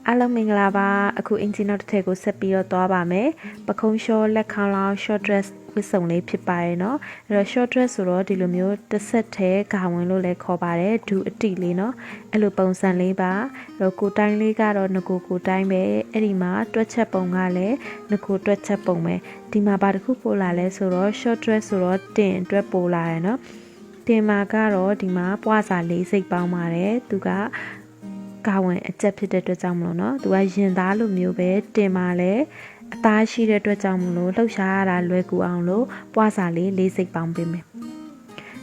အားလုံးမင်္ဂလာပါအခုအင်ဂျင်နောက်တစ်ထည့်ကိုဆက်ပြီးတော့သွားပါမယ်ပခုံးလျှောလက်ခေါင်းလောင်း short dress ဝတ်စုံလေးဖြစ်ပါတယ်เนาะအဲ့တော့ short dress ဆိုတော့ဒီလိုမျိုးတစ်ဆက်သေးဂါဝင်လို့လည်းခေါ်ပါတယ်ဒူအတိလေးเนาะအဲ့လိုပုံစံလေးပါအဲ့တော့ကိုတိုင်းလေးကတော့ငကိုတိုင်းပဲအဲ့ဒီမှာတွက်ချက်ပုံကလည်းငကိုတွက်ချက်ပုံပဲဒီမှာဘာတစ်ခုပို့လာလဲဆိုတော့ short dress ဆိုတော့တင်အတွက်ပို့လာရယ်เนาะတင်မှာကတော့ဒီမှာပွားစာ၄စိတ်ပေါင်းပါတယ်သူကကာဝင်အကျက်ဖြစ်တဲ့အတွက်ကြောင့်မလို့เนาะသူကရင်သားလိုမျိုးပဲတင်มาလဲအသားရှိတဲ့အတွက်ကြောင့်မလို့လှုပ်ရှားရတာလွယ်ကူအောင်လို့ပွားစာလေး၄စိတ်ပေါင်းပေးမယ်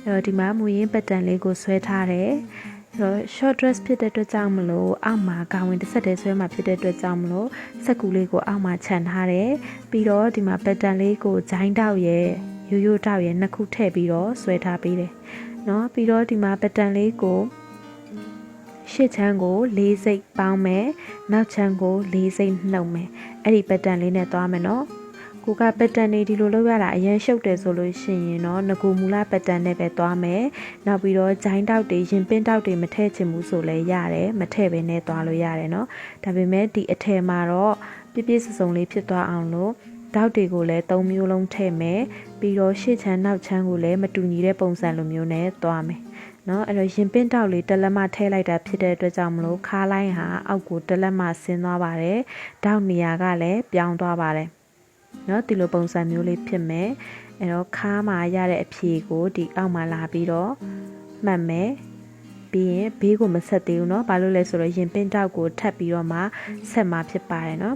အဲ့တော့ဒီမှာမူရင်းပတ်တန်လေးကိုဆွဲထားတယ်အဲ့တော့ short dress ဖြစ်တဲ့အတွက်ကြောင့်မလို့အောက်မှာကာဝင်တစ်ဆက်တည်းဆွဲမှာဖြစ်တဲ့အတွက်ကြောင့်မလို့စက်ကူလေးကိုအောက်မှာခြံထားတယ်ပြီးတော့ဒီမှာပတ်တန်လေးကိုဂျိုင်းတောက်ရဲ့ရိုးတောက်ရဲ့နှစ်ခုထည့်ပြီးတော့ဆွဲထားပေးတယ်เนาะပြီးတော့ဒီမှာပတ်တန်လေးကိုရှစ်ချမ်းကို၄စိတ်ပေါင်းမယ်နောက်ချမ်းကို၄စိတ်နှုတ်မယ်အဲ့ဒီပတ်တန်လေးနဲ့သွားမယ်နော်ကိုကပတ်တန်လေးဒီလိုလုပ်ရတာအရင်ရှုပ်တယ်ဆိုလို့ရှိရင်တော့ငကိုမူလပတ်တန်နဲ့ပဲသွားမယ်နောက်ပြီးတော့ဂျိုင်းတောက်တွေရင်ပင်းတောက်တွေမထည့်ချင်ဘူးဆိုလည်းရတယ်မထည့်ဘဲနဲ့သွားလို့ရတယ်နော်ဒါပေမဲ့ဒီအထည်မှာတော့ပြည့်ပြည့်စုံစုံလေးဖြစ်သွားအောင်လို့တောက်တွေကိုလည်း၃မျိုးလုံးထည့်မယ်ပြီးတော့ရှစ်ချမ်းနောက်ချမ်းကိုလည်းမတူညီတဲ့ပုံစံလိုမျိုးနဲ့သွားမယ်နော်အဲ့တော့ရင်ပင်းတောက်လေးတစ်လက်မထည့်လိုက်တာဖြစ်တဲ့အတွက်ကြောင့်မလို့ခါလိုင်းဟာအောက်ကိုတစ်လက်မဆင်းသွားပါတယ်တောက်နေရာကလည်းပြောင်းသွားပါတယ်နော်ဒီလိုပုံစံမျိုးလေးဖြစ်မယ်အဲ့တော့ခါမှာရတဲ့အဖြေကိုဒီအောက်မှာလာပြီးတော့မှတ်မယ်ပြီးရင်ဘေးကိုမဆက်သေးဘူးเนาะဘာလို့လဲဆိုတော့ရင်ပင်းတောက်ကိုထပ်ပြီးတော့မှဆက်မှာဖြစ်ပါတယ်เนาะ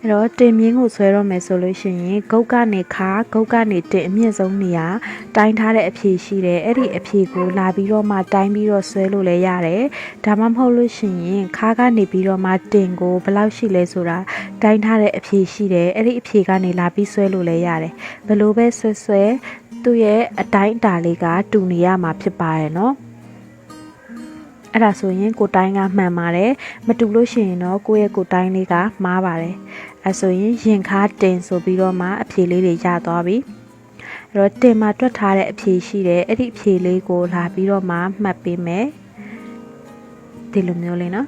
အဲ့တော့တင်မြင်းကိုဆွဲတော့မယ်ဆိုလို့ရှိရင်ဂုတ်ကနေခါဂုတ်ကနေတင်အမြင့်ဆုံးနေရာတိုင်းထားတဲ့အဖြေရှိတယ်အဲ့ဒီအဖြေကိုလာပြီးတော့မှတိုင်းပြီးတော့ဆွဲလို့လည်းရတယ်ဒါမှမဟုတ်လို့ရှိရင်ခါကနေပြီးတော့မှတင်ကိုဘယ်လောက်ရှိလဲဆိုတာတိုင်းထားတဲ့အဖြေရှိတယ်အဲ့ဒီအဖြေကနေလာပြီးဆွဲလို့လည်းရတယ်ဘယ်လိုပဲဆွဲသူ့ရဲ့အတိုင်းအတာလေးကတူနေရမှာဖြစ်ပါတယ်နော်အဲ့ဒါဆိုရင်ကိုတိုင်းကမှန်ပါတယ်မတူလို့ရှိရင်တော့ကိုယ့်ရဲ့ကိုတိုင်းလေးကမှားပါတယ်အဲဆိုရင်ရင်ခါတင်ဆိုပြီးတော့မှအဖြေလေးတွေရသွားပြီအဲ့တော့တင်မှာတွက်ထားတဲ့အဖြေရှိတယ်အဲ့ဒီအဖြေလေးကိုလာပြီးတော့မှမှတ်ပေးမယ်ဒီလိုမျိုးလေးနော်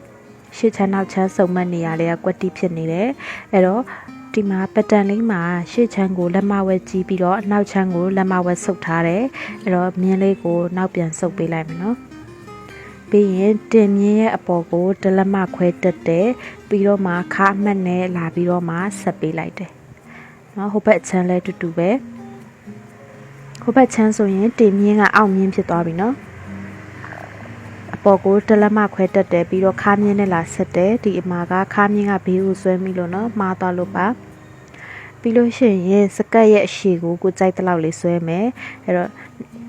ရှစ်ချမ်းနောက်ချမ်းစုံမနေရလေးကကွက်တိဖြစ်နေတယ်အဲ့တော့ဒီမှာပတ်တန်လေးမှာရှစ်ချမ်းကိုလက်မဝဲကြီးပြီးတော့နောက်ချမ်းကိုလက်မဝဲဆုပ်ထားတယ်အဲ့တော့မြင်းလေးကိုနောက်ပြန်ဆုပ်ပေးလိုက်မယ်နော်ပြီးရင်တင်မြင်းရဲ့အပေါ်ကိုတလက်မခွဲတက်တယ်ပြီးတော့မှခါမှတ်နဲ့လာပြီးတော့မှဆက်ပေးလိုက်တယ်နော်ဟိုဘက်ချမ်းလဲတူတူပဲဟိုဘက်ချမ်းဆိုရင်တင်မြင်းကအောက်မြင်းဖြစ်သွားပြီနော်အပေါ်ကိုတလက်မခွဲတက်တယ်ပြီးတော့ခါမြင်းနဲ့လာဆက်တယ်ဒီအမှာကခါမြင်းကဘေးကိုဆွဲမိလို့နော်မှားသွားလို့ပါပြီးလို့ရှိရင်စကတ်ရဲ့အရှိကိုကြိုက်တဲ့လောက်လေးဆွဲမယ်အဲ့တော့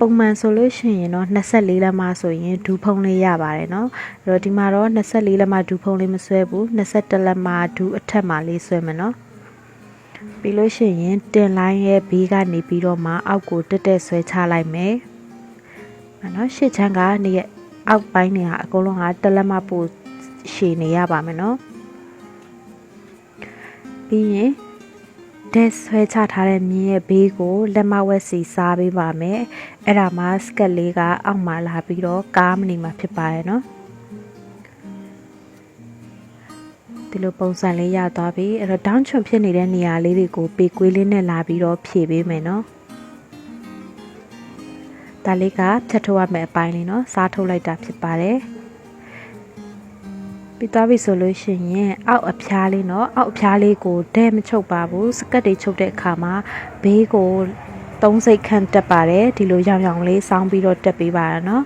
ပုံမှန်ဆိုလို့ရှိရင်တော့24လက်မဆိုရင်ဒူးဖုံးလေးရပါတယ်เนาะအဲ့တော့ဒီမှာတော့24လက်မဒူးဖုံးလေးမဆွဲဘူး21လက်မဒူးအထက်မှာလေးဆွဲမယ်เนาะပြီးလို့ရှိရင်တင်လိုင်းရဲ့ဘေးကနေပြီးတော့မှအောက်ကိုတက်တက်ဆွဲချလိုက်မယ်เนาะရှစ်ချမ်းကနေရဲ့အောက်ပိုင်းနေဟာအကုန်လုံးကတလက်မပို့ရှည်နေရပါမယ်เนาะပြီးရင်တဲ့ဆွဲချထားတဲ့မြင်းရဲ့ဘေးကိုလက်မဝက်စီစားပေးပါမယ်အဲ့ဒါမှစကတ်လေးကအောက်မှာလာပြီးတော့ကားမနေမှာဖြစ်ပါတယ်နော်ဒီလိုပုံစံလေးရသွားပြီအဲ့တော့တောင်းချွန်ဖြစ်နေတဲ့နေရာလေးတွေကိုပေကွေးလေးနဲ့လာပြီးတော့ဖြည့်ပေးမယ်နော်ဒါလေးကဖြတ်ထုတ်ရမယ့်အပိုင်းလေးနော်စားထုတ်လိုက်တာဖြစ်ပါတယ်ပြီးသွားပြီဆိုလို့ရှိရင်အောက်အဖျားလေးเนาะအောက်အဖျားလေးကိုဒဲမချုပ်ပါဘူးစကတ်တွေချုပ်တဲ့အခါမှာဘေးကို3စိတ်ခန့်တက်ပါတယ်ဒီလိုရောင်ရောင်လေးစောင်းပြီးတော့တက်ပေးပါရเนาะ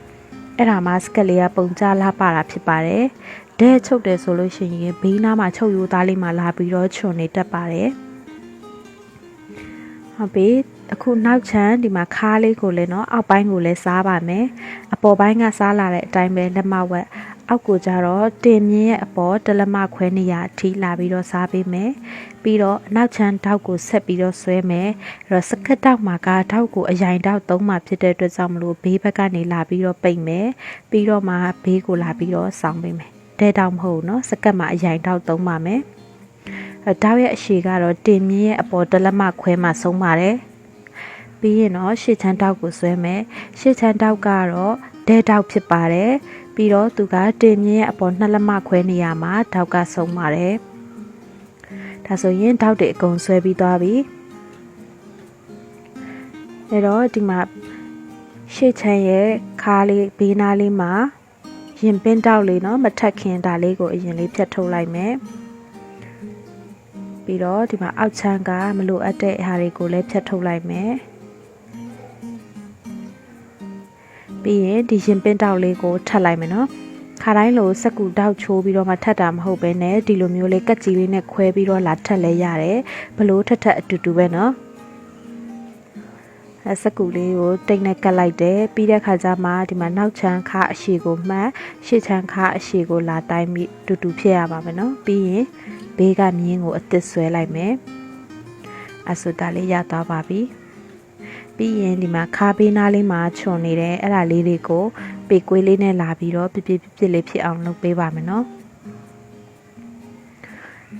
အဲ့ဒါမှစကတ်လေးကပုံကြလာပါတာဖြစ်ပါတယ်ဒဲချုပ်တယ်ဆိုလို့ရှိရင်ဘေးနားမှာချုပ်ရိုးသားလေးမှာလာပြီးတော့ချွန်နေတက်ပါတယ်ဟုတ်ပြီအခုနောက်ချမ်းဒီမှာခါးလေးကိုလည်းเนาะအောက်ပိုင်းကိုလည်းစားပါမယ်အပေါ်ပိုင်းကစားလာတဲ့အတိုင်းပဲလက်မဝက်အောက်ကိုကြတော့တင်မြင်းရဲ့အပေါ်တလက်မခွဲနေရအထိလာပြီးတော့စားပေးမယ်ပြီးတော့နောက်ချမ်းတောက်ကိုဆက်ပြီးတော့ဆွဲမယ်အဲ့တော့စကတ်တောက်မှာကတောက်ကိုအရင်တောက်သုံးမှာဖြစ်တဲ့အတွက်ကြောင့်မလို့ဘေးဘက်ကနေလာပြီးတော့ပိတ်မယ်ပြီးတော့မှဘေးကိုလာပြီးတော့ဆောင်းပေးမယ်တဲတောက်မဟုတ်เนาะစကတ်မှာအရင်တောက်သုံးပါမယ်တောက်ရဲ့အရှိကတော့တင်မြင်းရဲ့အပေါ်တလက်မခွဲမှာဆုံးပါတယ်ပြီးရင်တော့ရှစ်ချမ်းတောက်ကိုဆွဲမယ်ရှစ်ချမ်းတောက်ကတော့ဒဲတောက်ဖြစ်ပါတယ် ပြီးတော့သူကတင်မြင့်ရဲ့အပေါ်2လက်မခွဲနေရမှာတောက်ကဆုံးပါတယ်ဒါဆိုရင်တောက်တွေအကုန်ဆွဲပြီးသွားပြီအဲ့တော့ဒီမှာရှေ့ချမ်းရဲ့ခါလေးဘေးနားလေးမှာရင်ပင်းတောက်လေးเนาะမထက်ခင်ဒါလေးကိုအရင်လေးဖြတ်ထုတ်လိုက်မယ်ပြီးတော့ဒီမှာအောက်ချမ်းကမလိုအပ်တဲ့ဟာတွေကိုလည်းဖြတ်ထုတ်လိုက်မယ်ပြီးရင်ဒီရင်ပင်းတောက်လေးကိုထပ်လိုက်မယ်เนาะခါတိုင်းလိုစက်ကူတောက်ချိုးပြီးတော့မှထပ်တာမဟုတ်ပဲねဒီလိုမျိုးလေးကက်ကြီးလေးနဲ့ခွဲပြီးတော့လာထပ်လဲရတယ်ဘလို့ထပ်အတူတူပဲเนาะစက်ကူလေးကိုတိတ်နဲ့ကတ်လိုက်တယ်ပြီးတဲ့ခါကျမှဒီမှာနောက်ချမ်းခါအရှိကိုမှတ်ရှေ့ချမ်းခါအရှိကိုလာတိုင်းပြီးတူတူဖြစ်ရပါမယ်เนาะပြီးရင်ဘေးကမြင်းကိုအသစ်ဆွဲလိုက်မယ်အဆူတာလေးရသွားပါပြီပြီးရင်ဒီမှာခါဘေးနားလေးမှာခြုံနေတယ်အဲ့ဒါလေးတွေကိုပေကွေးလေးနဲ့လာပြီးတော့ပြပြလေးဖြစ်အောင်လုပ်ပေးပါမယ်เนาะ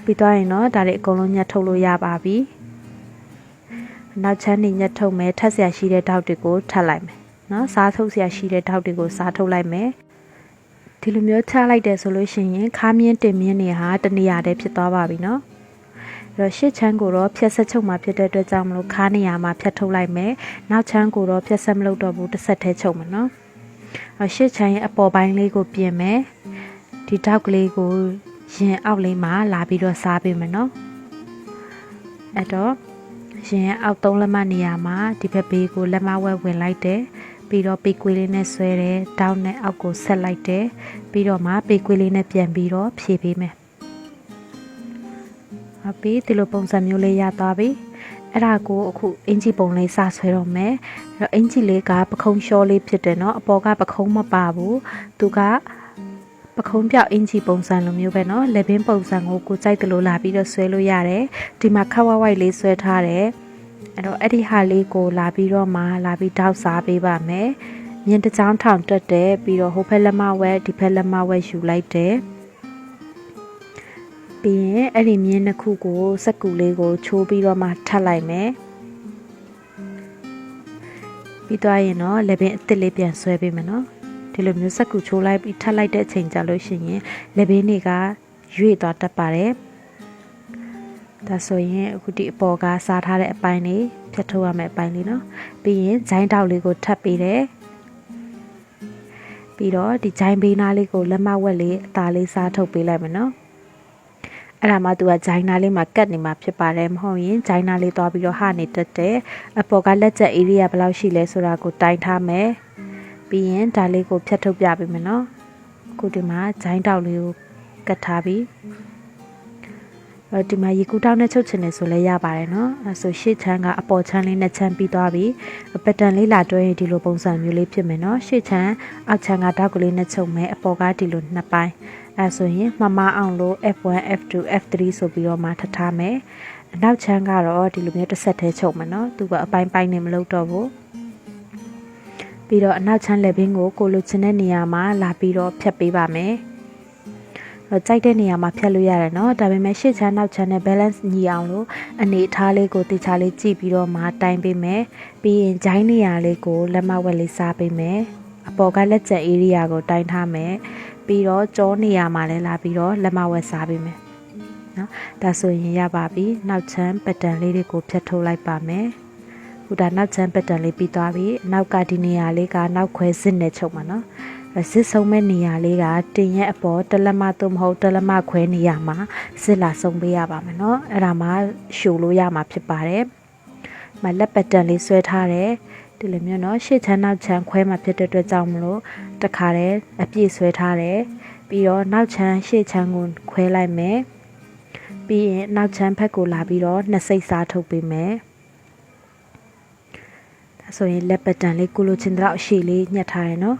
ပြီးတော့ရင်တော့ဒါတွေအကုန်လုံးညှက်ထုတ်လို့ရပါပြီနောက်ချမ်းနေညှက်ထုတ်မယ်ထပ်ဆရာရှိတဲ့တောက်တွေကိုထပ်လိုက်မယ်เนาะစားထုတ်ဆရာရှိတဲ့တောက်တွေကိုစားထုတ်လိုက်မယ်ဒီလိုမျိုးချလိုက်တယ်ဆိုလို့ရှိရင်ခါမြင်းတင်မြင်းတွေဟာတနေရာတည်းဖြစ်သွားပါပြီเนาะအဲ့တော့ရှစ်ချမ်းကိုတော့ဖြတ်ဆက်ချုပ်မှာဖြစ်တဲ့အတွက်ကြောင့်မလို့ခါနေရာမှာဖြတ်ထုတ်လိုက်မယ်နောက်ချမ်းကိုတော့ဖြတ်ဆက်မလုပ်တော့ဘူးတစ်ဆက်တည်းချုပ်မှာเนาะအဲ့ရှစ်ချမ်းရဲ့အပေါ်ပိုင်းလေးကိုပြင်မယ်ဒီတောက်ကလေးကိုရင်အောက်လေးမှာလာပြီးတော့စားပေးမယ်เนาะအဲ့တော့ရင်အောက်3လက်မနေရာမှာဒီဘက်ဘေးကိုလက်မဝဲဝင်လိုက်တယ်ပြီးတော့ပေကွေးလေးနဲ့ဆွဲတယ်တောင်းနဲ့အောက်ကိုဆက်လိုက်တယ်ပြီးတော့မှပေကွေးလေးနဲ့ပြန်ပြီးတော့ဖြည့်ပေးမယ်ဟုတ်ပြီဒီလိုပုံစံမျိုးလေးရသွားပြီအဲ့ဒါကိုအခုအင်ဂျီပုံလေးစဆွဲတော့မယ်အဲ့တော့အင်ဂျီလေးကပခုံးလျှောလေးဖြစ်တယ်เนาะအပေါ်ကပခုံးမပါဘူးသူကပခုံးပြောက်အင်ဂျီပုံစံလိုမျိုးပဲเนาะလက်ဘင်းပုံစံကိုကိုကြိုက်တယ်လို့လာပြီးတော့ဆွဲလို့ရတယ်ဒီမှာခက်ဝိုက်လေးဆွဲထားတယ်အဲ့တော့အဲ့ဒီဟာလေးကိုလာပြီးတော့မှလာပြီးတောက်စားပေးပါမယ်မြင်းတစ်ချောင်းထောင်တက်တယ်ပြီးတော့ဟိုဘက်လက်မဝဲဒီဘက်လက်မဝဲယူလိုက်တယ်ပြီးရင်အဲ့ဒီမြင်းနှစ်ခုကိုစက်ကူလေးကိုချိုးပြီးတော့မှထပ်လိုက်မယ်ပြီးသွားရင်တော့လက်ပင်အစ်စ်လေးပြန်ဆွဲပေးမယ်နော်ဒီလိုမျိုးစက်ကူချိုးလိုက်ပြီးထပ်လိုက်တဲ့အချိန်ကြာလို့ရှိရင်လက်ပင်တွေကရွေ့သွားတတ်ပါတယ်ဒါဆိုရင်အခုဒီအပေါ်ကစားထားတဲ့အပိုင်းလေးဖြတ်ထုတ်ရမယ့်အပိုင်းလေးနော်ပြီးရင်ဂျိုင်းတောက်လေးကိုထပ်ပေးတယ်ပြီးတော့ဒီဂျိုင်းဘေးနားလေးကိုလက်မဝက်လေးအသားလေးစားထုတ်ပေးလိုက်မယ်နော်အဲ့ဒါမှသူကဂျိုင်းနားလေးမှာကတ်နေမှာဖြစ်ပါတယ်မဟုတ်ရင်ဂျိုင်းနားလေးသွားပြီးတော့ဟနေတက်တယ်အပေါ်ကလက်ချက် area ဘယ်လောက်ရှိလဲဆိုတာကိုတိုင်းထားမယ်ပြီးရင်ဒါလေးကိုဖြတ်ထုတ်ပြပေးမယ်နော်အခုဒီမှာဂျိုင်းတောက်လေးကိုကတ်ထားပြီးဒီမှာရေကူတောင်းနဲ့ချုပ်ချင်နေဆိုလဲရပါတယ်เนาะအဲဆိုရှေ့ချမ်းကအပေါ်ချမ်းလေးနဲ့ချမ်းပြီးသွားပြီပက်တန်လေးလာတွဲရင်ဒီလိုပုံစံမျိုးလေးဖြစ်မယ်เนาะရှေ့ချမ်းအောက်ချမ်းကတောက်ကလေးနဲ့ချုပ်မယ်အပေါ်ကဒီလိုနှစ်ပိုင်းအဲဆိုရင်မမအောင်လို့ F1 F2 F3 ဆိုပြီးတော့မှထပ်ထားမယ်အနောက်ချမ်းကတော့ဒီလိုမျိုးတစ်ဆက်တည်းချုပ်မယ်เนาะသူကအပိုင်းပိုင်းနဲ့မလုပ်တော့ဘူးပြီးတော့အနောက်ချမ်းလက်ဘင်းကိုကိုလိုချင်တဲ့နေရာမှာလာပြီးတော့ဖြတ်ပေးပါမယ်ကြိုက်တဲ့နေရာမှာဖြတ်လို့ရတယ်เนาะဒါပေမဲ့ရှေ့ချမ်းနောက်ချမ်းနဲ့ balance ညီအောင်လို့အနေအထားလေးကိုတေချာလေးကြည့်ပြီးတော့မှတိုင်းပေးမယ်ပြီးရင်ဂျိုင်းနေရာလေးကိုလက်မဝက်လေးစားပေးမယ်အပေါ်ကလက်ကျက် area ကိုတိုင်းထားမယ်ပြီးတော့ကြောနေရာမှာလည်းလာပြီးတော့လက်မဝက်စားပေးမယ်เนาะဒါဆိုရင်ရပါပြီနောက်ချမ်း pattern လေးတွေကိုဖြတ်ထုတ်လိုက်ပါမယ်ခုဒါနောက်ချမ်း pattern လေးပြီးသွားပြီနောက်ကဒီနေရာလေးကနောက်ခွဲစစ်နဲ့ချုပ်မှာเนาะစစ်ဆုံးမဲ့နေရာလေးကတင်ရဲ့အပေါ်တလက်မသို့မဟုတ်တလက်မခွဲနေရာမှာစစ်လာဆုံးပေးရပါမယ်เนาะအဲ့ဒါမှရှို့လို့ရမှာဖြစ်ပါတယ်မလက်ပတ်တန်လေးဆွဲထားတယ်ဒီလိုမျိုးเนาะရှေ့ချမ်းနောက်ချမ်းခွဲမှာဖြစ်တဲ့အတွက်ကြောင့်မလို့တခါတည်းအပြည့်ဆွဲထားတယ်ပြီးတော့နောက်ချမ်းရှေ့ချမ်းကိုခွဲလိုက်မယ်ပြီးရင်နောက်ချမ်းဘက်ကိုလာပြီးတော့နှစ်စိတ်စားထုတ်ပေးမယ်ဒါဆိုရင်လက်ပတ်တန်လေးကိုလိုချင်တော့အရှိလေးညှက်ထားတယ်เนาะ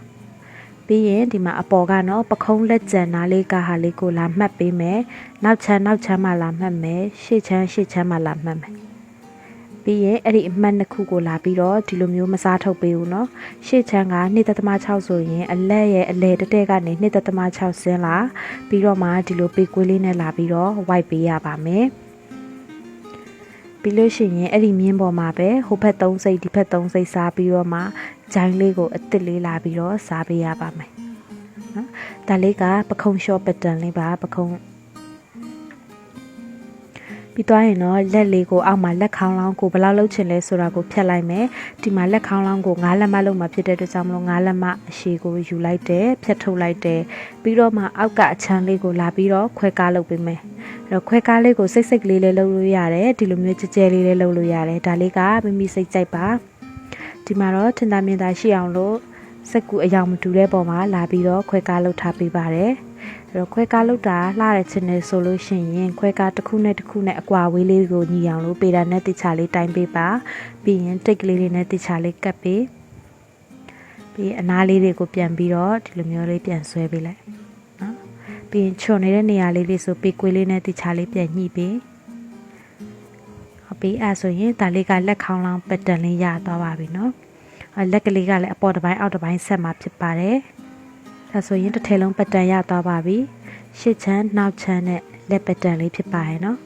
ပြီးရင်ဒီမှာအပေါ်ကနော်ပခုံးလက်ကျန်နားလေးကဟာလေးကိုလာမှတ်ပေးမယ်နောက်ချမ်းမှလာမှတ်မယ်ရှေ့ချမ်းမှလာမှတ်မယ်ပြီးရင်အဲ့ဒီအမှတ်နှစ်ခုကိုလာပြီးတော့ဒီလိုမျိုးမစားထုတ်ပေးဘူးနော်ရှေ့ချမ်းက 2.6 ဆိုရင်အလက်ရဲ့အလဲတက်တက်ကနေ 2.6 ဆင်းလာပြီးတော့မှဒီလိုပေကွေးလေးနဲ့လာပြီးတော့ white ပေးရပါမယ်ပြီးလို့ရှိရင်အဲ့ဒီမြင်းပေါ်မှာပဲဟိုဘက်3စိတ်ဒီဘက်3စိတ်စားပြီးတော့မှဂျိုင်းလေးကိုအစ်စ်လေးလာပြီးတော့စားပေးရပါမယ် နော်ဒါလေးကပခုံးလျှော့ပတန်လေးပါပခုံးပြီးသွားရင်တော့လက်လေးကိုအောက်မှာလက်ခေါင်းလောင်းကိုဘယ်လောက်လှုပ်ချင်လဲဆိုတာကိုဖြတ်လိုက်မယ်ဒီမှာလက်ခေါင်းလောင်းကို9လက်မလုံးမှာဖြစ်တဲ့အတွက်ကြောင့်မလို့9လက်မအရှည်ကိုယူလိုက်တယ်ဖြတ်ထုတ်လိုက်တယ်ပြီးတော့မှအောက်ကအချမ်းလေးကိုလာပြီးတော့ခွဲကားလုပ်ပေးမယ်အဲ့တော့ခွဲကားလေးကိုစိတ်စိတ်လေးလေးလုပ်လို့ရတယ်ဒီလိုမျိုးကြဲကြဲလေးလေးလုပ်လို့ရတယ်ဒါလေးကမိမိစိတ်ကြိုက်ပါဒီမှာတော့ထင်သာမြင်သာရှိအောင်လို့စက်ကူအယောင်မတူတဲ့ပုံမှာလာပြီးတော့ခွဲကားလုပ်ထားပေးပါတယ်အဲ့တော့ခွဲကားလုပ်တာလှတဲ့ချင်းနေဆိုလို့ရှိရင်ခွဲကားတစ်ခုနဲ့တစ်ခုနဲ့အကွာဝေးလေးကိုညီအောင်လို့ပေတာနဲ့တိချာလေးတိုင်းပေးပါပြီးရင်တိတ်ကလေးတွေနဲ့တိချာလေးကပ်ပေးပြီးအနားလေးတွေကိုပြန်ပြီးတော့ဒီလိုမျိုးလေးပြန်ဆွဲပေးလိုက်နော်ပြီးရင်ချွန်နေတဲ့နေရာလေးတွေဆိုပေကွေးလေးနဲ့တိချာလေးပြန်ညှိပေးဟုတ်ပြီအဲ့ဆိုရင်ဒါလေးကလက်ခေါင်းလောင်းပတန်လေးရသွားပါပြီနော်လက်ကလေးကလည်းအပေါ်တစ်ပိုင်းအောက်တစ်ပိုင်းဆက်မှာဖြစ်ပါတယ်ဒါဆိုရင်တစ်ထည်လုံးပတန်ရသွားပါပြီရှစ်ချမ်းနောက်ချမ်းနဲ့လက်ပတန်လေးဖြစ်ပါရဲ့နော်